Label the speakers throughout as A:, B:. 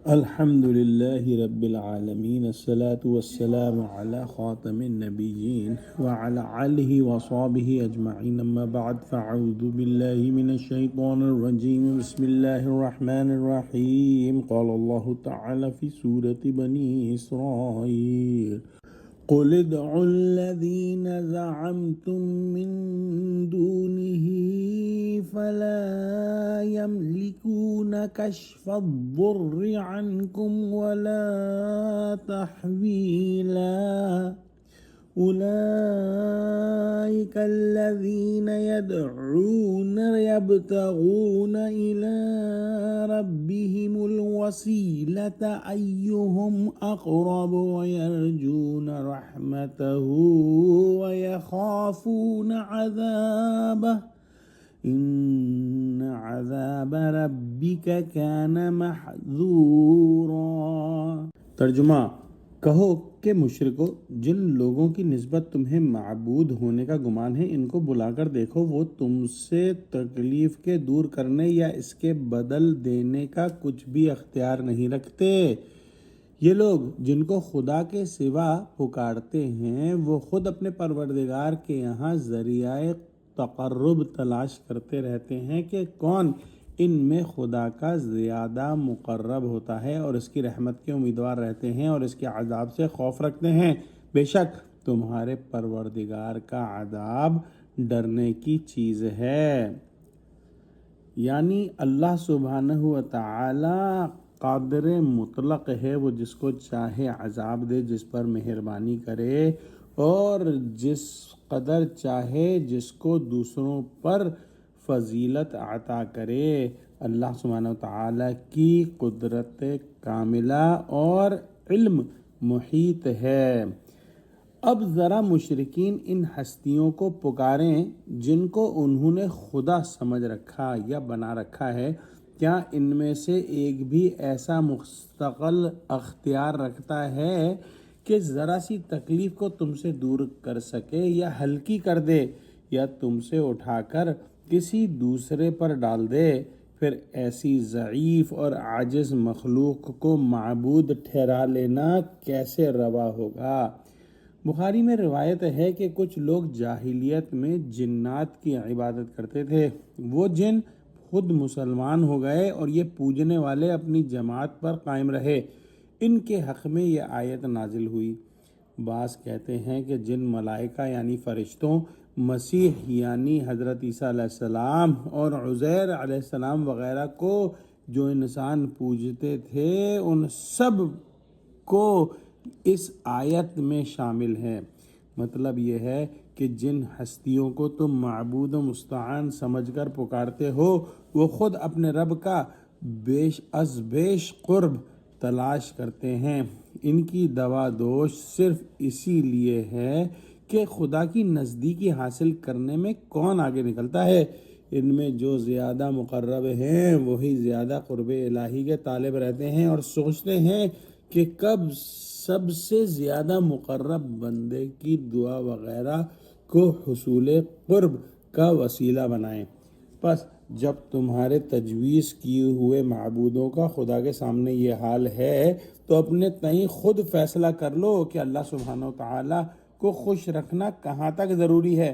A: الحمد لله رب العالمين الصلاة والسلام على خاتم النبيين وعلى آله وصحبه أجمعين أما بعد فأعوذ بالله من الشيطان الرجيم بسم الله الرحمن الرحيم قال الله تعالى في سورة بني إسرائيل قل ادعوا الذين زعمتم من دونه فلا يملكون كشف الضر عنكم ولا تحويلا أولئك الذين يدعون يبتغون إلى ربهم الوسيلة أيهم أقرب ويرجون رحمته ويخافون عذابه إن عذاب ربك كان محذورا۔ ترجمہ: کہو کہ مشرکو، جن لوگوں کی نسبت تمہیں معبود ہونے کا گمان ہے ان کو بلا کر دیکھو، وہ تم سے تکلیف کے دور کرنے یا اس کے بدل دینے کا کچھ بھی اختیار نہیں رکھتے۔ یہ لوگ جن کو خدا کے سوا پکارتے ہیں وہ خود اپنے پروردگار کے یہاں ذریعہ تقرب تلاش کرتے رہتے ہیں کہ کون ان میں خدا کا زیادہ مقرب ہوتا ہے، اور اس کی رحمت کے امیدوار رہتے ہیں اور اس کے عذاب سے خوف رکھتے ہیں۔ بے شک تمہارے پروردگار کا عذاب ڈرنے کی چیز ہے۔ یعنی اللہ سبحانہ و تعالی قادر مطلق ہے، وہ جس کو چاہے عذاب دے، جس پر مہربانی کرے، اور جس قدر چاہے جس کو دوسروں پر فضیلت عطا کرے۔ اللہ سبحانہ وتعالی کی قدرت کاملہ اور علم محیط ہے۔ اب ذرا مشرکین ان ہستیوں کو پکاریں جن کو انہوں نے خدا سمجھ رکھا یا بنا رکھا ہے، کیا ان میں سے ایک بھی ایسا مستقل اختیار رکھتا ہے کہ ذرا سی تکلیف کو تم سے دور کر سکے یا ہلکی کر دے، یا تم سے اٹھا کر کسی دوسرے پر ڈال دے؟ پھر ایسی ضعیف اور عاجز مخلوق کو معبود ٹھہرا لینا کیسے روا ہوگا؟ بخاری میں روایت ہے کہ کچھ لوگ جاہلیت میں جنات کی عبادت کرتے تھے۔ وہ جن خود مسلمان ہو گئے اور یہ پوجنے والے اپنی جماعت پر قائم رہے۔ ان کے حق میں یہ آیت نازل ہوئی۔ بعض کہتے ہیں کہ جن ملائکہ یعنی فرشتوں، مسیح یعنی حضرت عیسیٰ علیہ السلام اور عزیر علیہ السلام وغیرہ کو جو انسان پوجتے تھے، ان سب کو اس آیت میں شامل ہے۔ مطلب یہ ہے کہ جن ہستیوں کو تم معبود و مستعان سمجھ کر پکارتے ہو، وہ خود اپنے رب کا بیش قرب تلاش کرتے ہیں۔ ان کی دوا دوش صرف اسی لیے ہے کہ خدا کی نزدیکی حاصل کرنے میں کون آگے نکلتا ہے۔ ان میں جو زیادہ مقرب ہیں وہی زیادہ قرب الہی کے طالب رہتے ہیں اور سوچتے ہیں کہ کب سب سے زیادہ مقرب بندے کی دعا وغیرہ کو حصول قرب کا وسیلہ بنائیں۔ پس جب تمہارے تجویز کیے ہوئے معبودوں کا خدا کے سامنے یہ حال ہے تو اپنے تئیں خود فیصلہ کر لو کہ اللہ سبحانہ و تعالی کو خوش رکھنا کہاں تک ضروری ہے۔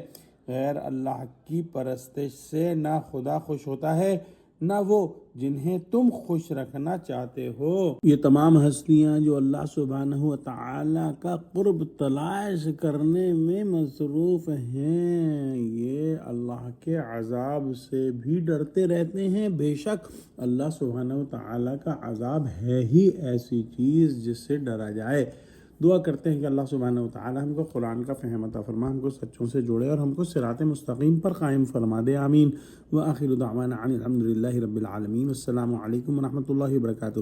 A: غیر اللہ کی پرستش سے نہ خدا خوش ہوتا ہے نہ وہ جنہیں تم خوش رکھنا چاہتے ہو۔ یہ تمام ہستیاں جو اللہ سبحانہ و تعالی کا قرب تلاش کرنے میں مصروف ہیں، یہ اللہ کے عذاب سے بھی ڈرتے رہتے ہیں۔ بے شک اللہ سبحانہ و تعالی کا عذاب ہے ہی ایسی چیز جس سے ڈرا جائے۔ دعا کرتے ہیں کہ اللہ سبحانہ و تعالی ہم کو قرآن کا فہم عطا فرما، ہم کو سچوں سے جوڑے اور ہم کو صراط مستقیم پر قائم فرما دے، آمین۔ وآخر دعوانا ان الحمد للہ رب العالمین۔ السلام علیکم ورحمۃ اللہ وبرکاتہ۔